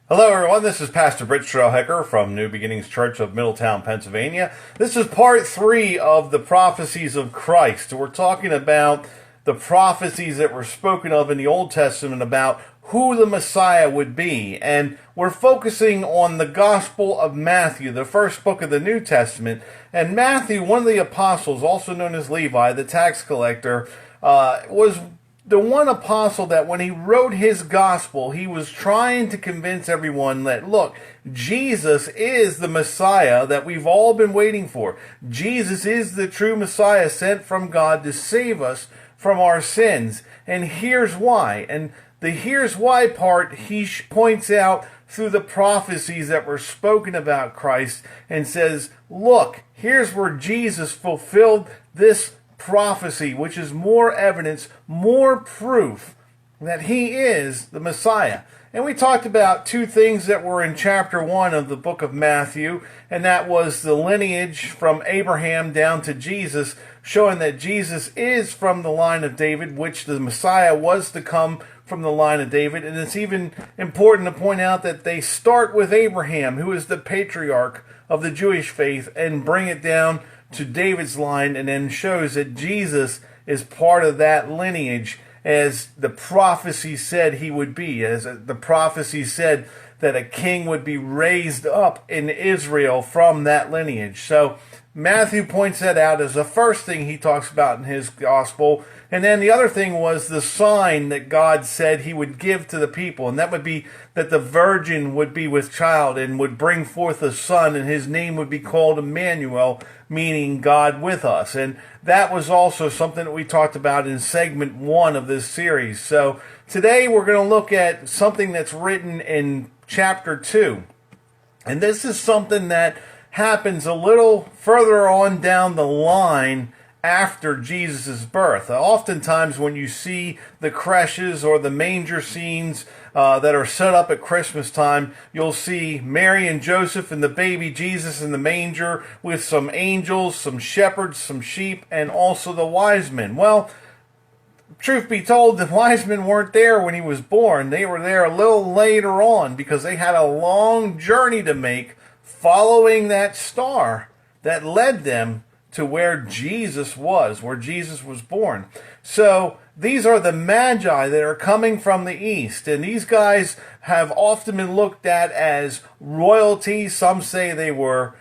Hello everyone, this is Pastor Britt Strelhecker from New Beginnings Church of Middletown, Pennsylvania. This is part 3 of the Prophecies of Christ. We're talking about the prophecies that were spoken of in the Old Testament about who the Messiah would be. And we're focusing on the Gospel of Matthew, the first book of the New Testament. And Matthew, one of the apostles, also known as Levi, the tax collector, was the one apostle that when he wrote his gospel, he was trying to convince everyone that, look, Jesus is the Messiah that we've all been waiting for. Jesus is the true Messiah sent from God to save us from our sins. And here's why. And the here's why part he points out through the prophecies that were spoken about Christ and says, look, here's where Jesus fulfilled this prophecy, which is more evidence, more proof that he is the Messiah. And we talked about two things that were in chapter 1 of the book of Matthew, and that was the lineage from Abraham down to Jesus, showing that Jesus is from the line of David, which the Messiah was to come from the line of David. And it's even important to point out that they start with Abraham, who is the patriarch of the Jewish faith, and bring it down to David's line, and then shows that Jesus is part of that lineage, as the prophecy said he would be, as the prophecy said that a king would be raised up in Israel from that lineage. So Matthew points that out as the first thing he talks about in his gospel. And then the other thing was the sign that God said he would give to the people, and that would be that the virgin would be with child and would bring forth a son, and his name would be called Emmanuel, meaning God with us. And that was also something that we talked about in segment 1 of this series. So today we're going to look at something that's written in chapter 2. And this is something that happens a little further on down the line after Jesus' birth. Oftentimes when you see the creches or the manger scenes that are set up at Christmas time, you'll see Mary and Joseph and the baby Jesus in the manger with some angels, some shepherds, some sheep, and also the wise men. Well, truth be told, the wise men weren't there when he was born. They were there a little later on because they had a long journey to make following that star that led them to where Jesus was born. So these are the Magi that are coming from the east, and these guys have often been looked at as royalty. Some say they were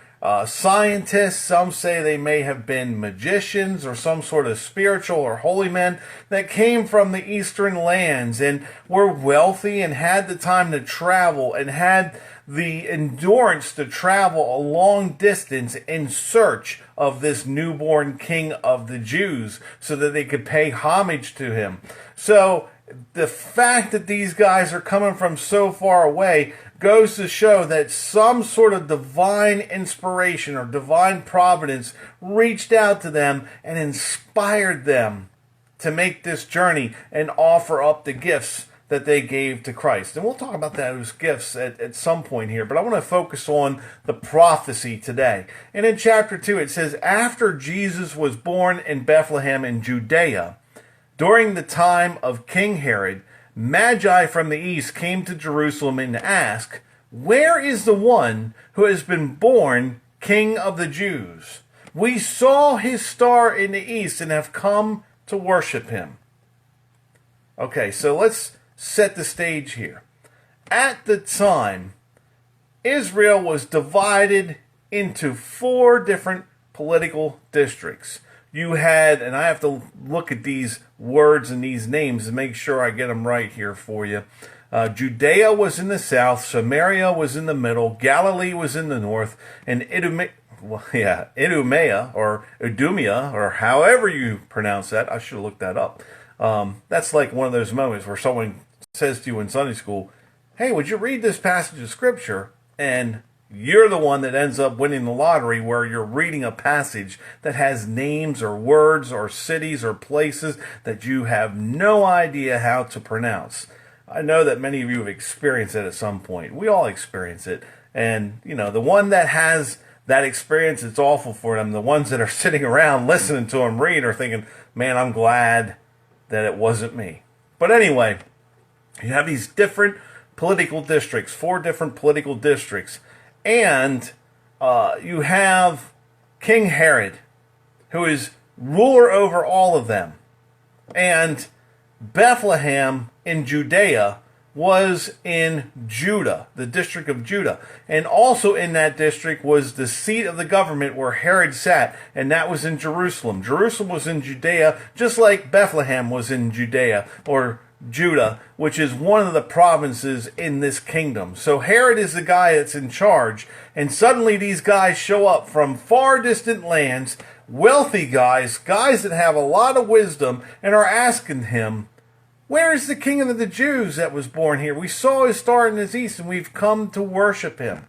scientists, some say they may have been magicians or some sort of spiritual or holy men that came from the eastern lands and were wealthy and had the time to travel and had the endurance to travel a long distance in search of this newborn king of the Jews so that they could pay homage to him. So the fact that these guys are coming from so far away goes to show that some sort of divine inspiration or divine providence reached out to them and inspired them to make this journey and offer up the gifts that they gave to Christ. And we'll talk about those gifts at some point here, but I want to focus on the prophecy today. And in chapter 2 it says, after Jesus was born in Bethlehem in Judea, during the time of King Herod, Magi from the east came to Jerusalem and asked, where is the one who has been born King of the Jews? We saw his star in the east and have come to worship him. Okay, so let's set the stage here. At the time, Israel was divided into 4 different political districts. You had, and I have to look at these words and these names to make sure I get them right here for you. Judea was in the south, Samaria was in the middle, Galilee was in the north, and Idumea, or however you pronounce that. I should have looked that up. That's like one of those moments where someone says to you in Sunday school, hey, would you read this passage of Scripture? And you're the one that ends up winning the lottery, where you're reading a passage that has names or words or cities or places that you have no idea how to pronounce. I know that many of you have experienced it at some point. We all experience it. And, you know, the one that has that experience, it's awful for them. The ones that are sitting around listening to them read are thinking, man, I'm glad that it wasn't me. But anyway, you have these different political districts, 4 different political districts. And you have King Herod, who is ruler over all of them. And Bethlehem in Judea was in Judah, the district of Judah. And also in that district was the seat of the government where Herod sat, and that was in Jerusalem. Jerusalem was in Judea, just like Bethlehem was in Judea, or Judah, which is one of the provinces in this kingdom. So Herod is the guy that's in charge, and suddenly these guys show up from far distant lands, wealthy guys that have a lot of wisdom, and are asking him, where is the king of the Jews that was born here? We saw his star in the east, and we've come to worship him.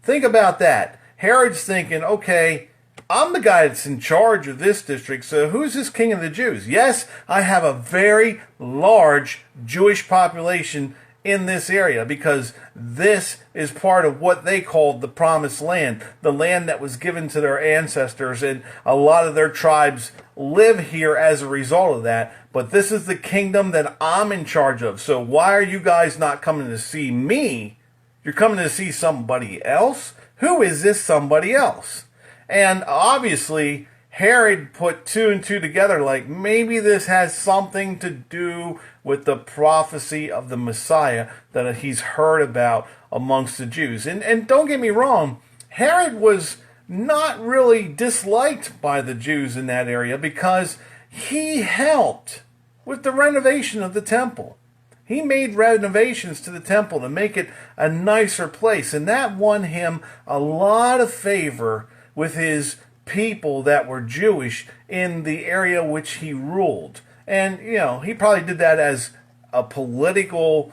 Think about that. Herod's thinking, okay, I'm the guy that's in charge of this district, so who's this king of the Jews? Yes, I have a very large Jewish population in this area because this is part of what they called the Promised Land, the land that was given to their ancestors, and a lot of their tribes live here as a result of that. But this is the kingdom that I'm in charge of. So why are you guys not coming to see me? You're coming to see somebody else? Who is this somebody else? And obviously, Herod put 2 and 2 together, like maybe this has something to do with the prophecy of the Messiah that he's heard about amongst the Jews. And don't get me wrong, Herod was not really disliked by the Jews in that area because he helped with the renovation of the temple. He made renovations to the temple to make it a nicer place, and that won him a lot of favor with his people that were Jewish in the area which he ruled. And, you know, he probably did that as a political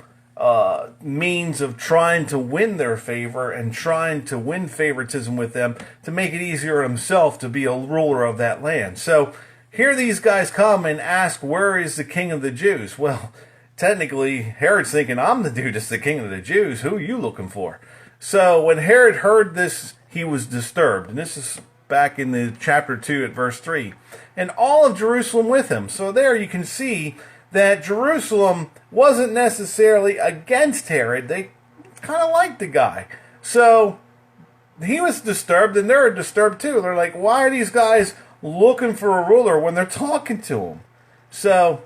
means of trying to win their favor and trying to win favoritism with them to make it easier himself to be a ruler of that land. So here these guys come and ask, where is the king of the Jews? Well, technically, Herod's thinking, I'm the dude that's the king of the Jews. Who are you looking for? So when Herod heard this, he was disturbed. And this is back in the chapter 2 at verse 3. And all of Jerusalem with him. So there you can see that Jerusalem wasn't necessarily against Herod. They kind of liked the guy. So he was disturbed, and they're disturbed too. They're like, why are these guys looking for a ruler when they're talking to him? So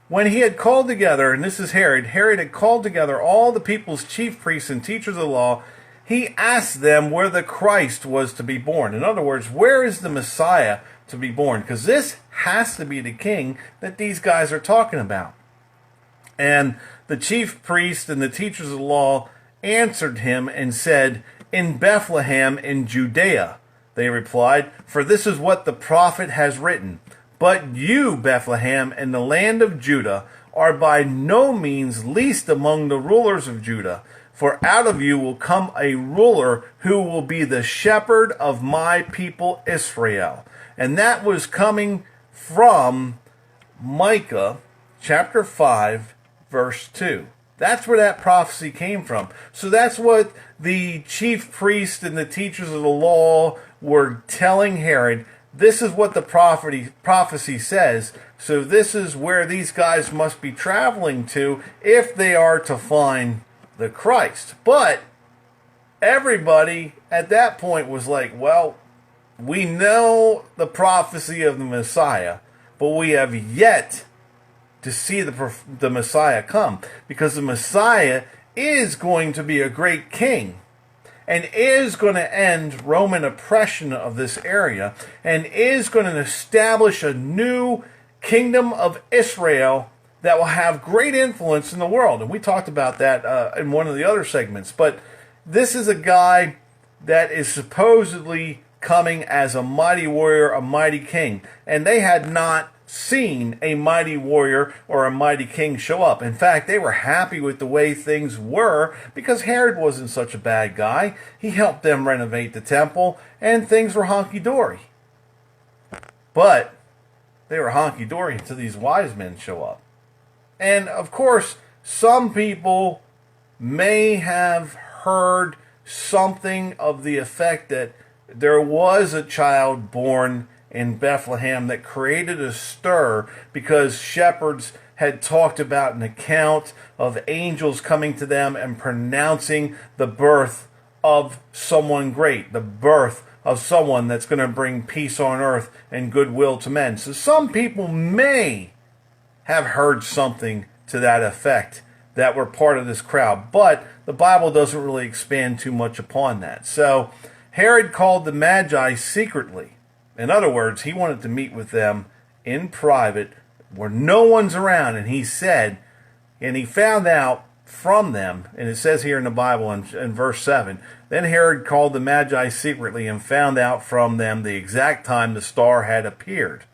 when he had called together, and this is Herod had called together all the people's chief priests and teachers of the law, he asked them where the Christ was to be born. In other words, where is the Messiah to be born? Because this has to be the king that these guys are talking about. And the chief priests and the teachers of the law answered him and said, in Bethlehem in Judea. They replied, for this is what the prophet has written. But you, Bethlehem, in the land of Judah, are by no means least among the rulers of Judah. For out of you will come a ruler who will be the shepherd of my people Israel. And that was coming from Micah chapter 5, verse 2. That's where that prophecy came from. So that's what the chief priests and the teachers of the law were telling Herod. This is what the prophecy says. So this is where these guys must be traveling to if they are to find the Christ. But everybody at that point was like, well, we know the prophecy of the Messiah, but we have yet to see the Messiah come, because the Messiah is going to be a great king and is going to end Roman oppression of this area and is going to establish a new kingdom of Israel that will have great influence in the world. And we talked about that in one of the other segments. But this is a guy that is supposedly coming as a mighty warrior, a mighty king. And they had not seen a mighty warrior or a mighty king show up. In fact, they were happy with the way things were because Herod wasn't such a bad guy. He helped them renovate the temple, and things were honky-dory. But they were honky-dory until these wise men show up. And, of course, some people may have heard something of the effect that there was a child born in Bethlehem that created a stir because shepherds had talked about an account of angels coming to them and pronouncing the birth of someone great, the birth of someone that's going to bring peace on earth and goodwill to men. So some people may have heard something to that effect that were part of this crowd, but the Bible doesn't really expand too much upon that. So Herod called the Magi secretly. In other words, he wanted to meet with them in private where no one's around, and he said, and he found out from them, and it says here in the Bible in verse 7, then Herod called the Magi secretly and found out from them the exact time the star had appeared.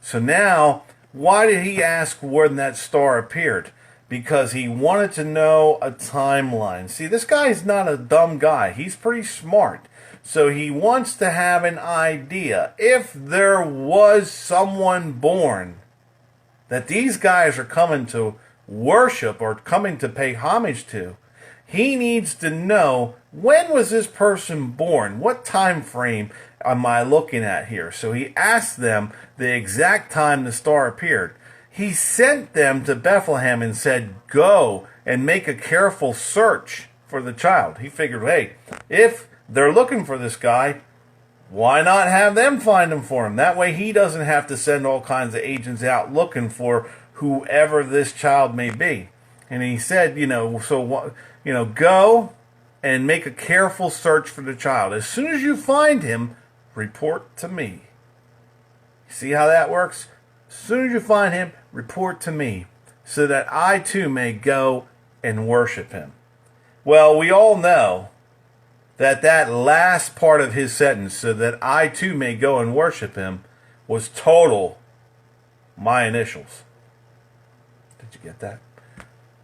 So now, why did he ask when that star appeared? Because he wanted to know a timeline. See, this guy's not a dumb guy. He's pretty smart. So he wants to have an idea. If there was someone born that these guys are coming to worship or coming to pay homage to, he needs to know, when was this person born? What time frame am I looking at here? So he asked them the exact time the star appeared. He sent them to Bethlehem and said, go and make a careful search for the child. He figured, hey, if they're looking for this guy, why not have them find him for him? That way he doesn't have to send all kinds of agents out looking for whoever this child may be. And he said, go and make a careful search for the child. As soon as you find him, report to me. See how that works? As soon as you find him, report to me, so that I too may go and worship him. Well, we all know that last part of his sentence, so that I too may go and worship him, was total my initials. Did you get that?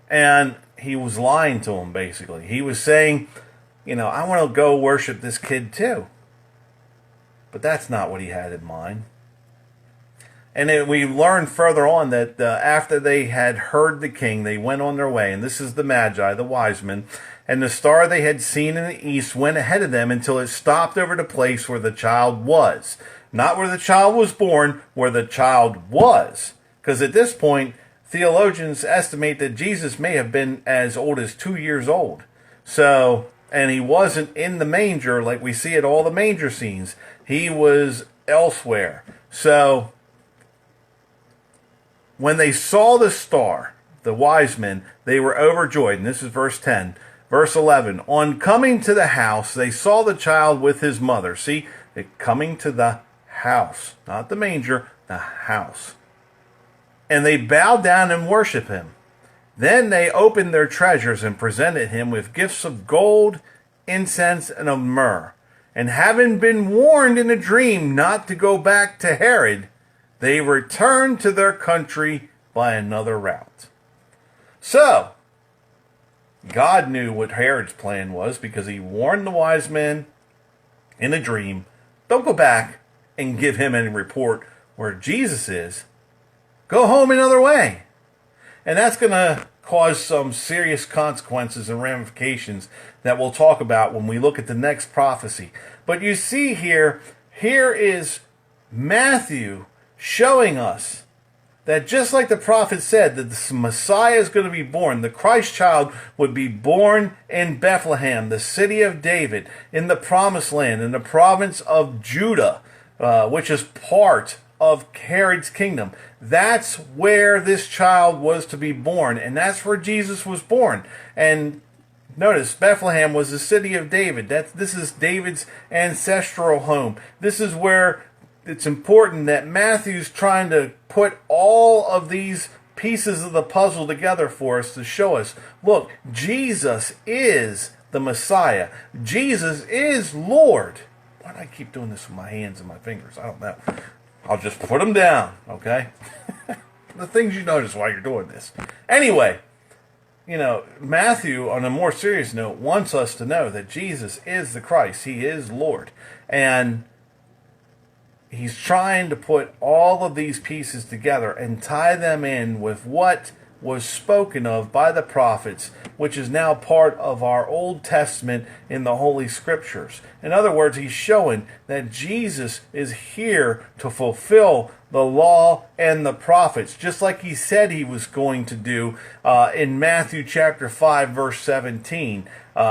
And he was lying to him, basically. He was saying, I want to go worship this kid too. But that's not what he had in mind. And then we learned further on that after they had heard the king, they went on their way. And this is the Magi, the wise men. And the star they had seen in the east went ahead of them until it stopped over the place where the child was. Not where the child was born, where the child was. Because at this point, theologians estimate that Jesus may have been as old as 2 years old. So, and he wasn't in the manger like we see at all the manger scenes. He was elsewhere. So, when they saw the star, the wise men, they were overjoyed. And this is verse 10. Verse 11, on coming to the house, they saw the child with his mother. See, coming to the house, not the manger, the house. And they bowed down and worshiped him. Then they opened their treasures and presented him with gifts of gold, incense, and of myrrh. And having been warned in a dream not to go back to Herod, they returned to their country by another route. So, God knew what Herod's plan was because he warned the wise men in a dream, don't go back and give him any report where Jesus is. Go home another way. And that's going to cause some serious consequences and ramifications that we'll talk about when we look at the next prophecy. But you see here is Matthew showing us that just like the prophet said, that the Messiah is going to be born, the Christ child would be born in Bethlehem, the city of David, in the promised land, in the province of Judah, which is part of Herod's kingdom. That's where this child was to be born, and that's where Jesus was born. And notice, Bethlehem was the city of David. This is David's ancestral home. This is where it's important that Matthew's trying to put all of these pieces of the puzzle together for us to show us, look, Jesus is the Messiah. Jesus is Lord. Why do I keep doing this with my hands and my fingers? I don't know. I'll just put them down, okay? The things you notice while you're doing this. Anyway, Matthew, on a more serious note, wants us to know that Jesus is the Christ. He is Lord. And he's trying to put all of these pieces together and tie them in with what was spoken of by the prophets, which is now part of our Old Testament in the Holy Scriptures. In other words, he's showing that Jesus is here to fulfill the law and the prophets, just like he said he was going to do in Matthew chapter 5, verse 17,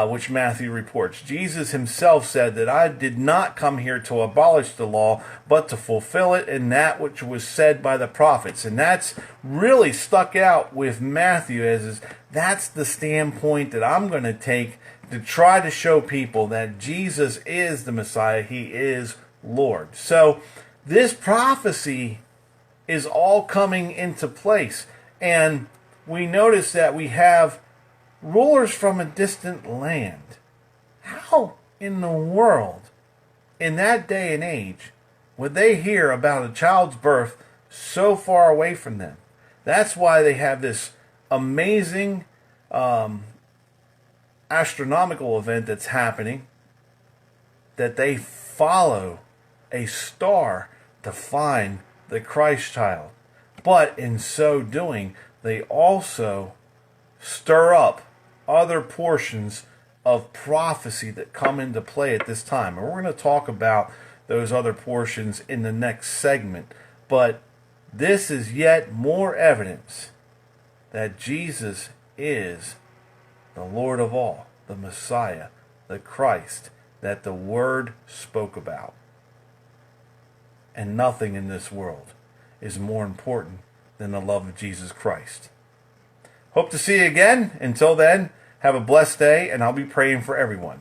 which Matthew reports. Jesus himself said that I did not come here to abolish the law, but to fulfill it in that which was said by the prophets. And that's really stuck out with Matthew as that's the standpoint that I'm going to take to try to show people that Jesus is the Messiah. He is Lord. So this prophecy is all coming into place. And we notice that we have rulers from a distant land. How in the world, in that day and age, would they hear about a child's birth so far away from them? That's why they have this amazing astronomical event that's happening, that they follow a star to find the Christ child. But in so doing, they also stir up other portions of prophecy that come into play at this time. And we're going to talk about those other portions in the next segment. But this is yet more evidence that Jesus is the Lord of all, the Messiah, the Christ, that the Word spoke about. And nothing in this world is more important than the love of Jesus Christ. Hope to see you again. Until then, have a blessed day, and I'll be praying for everyone.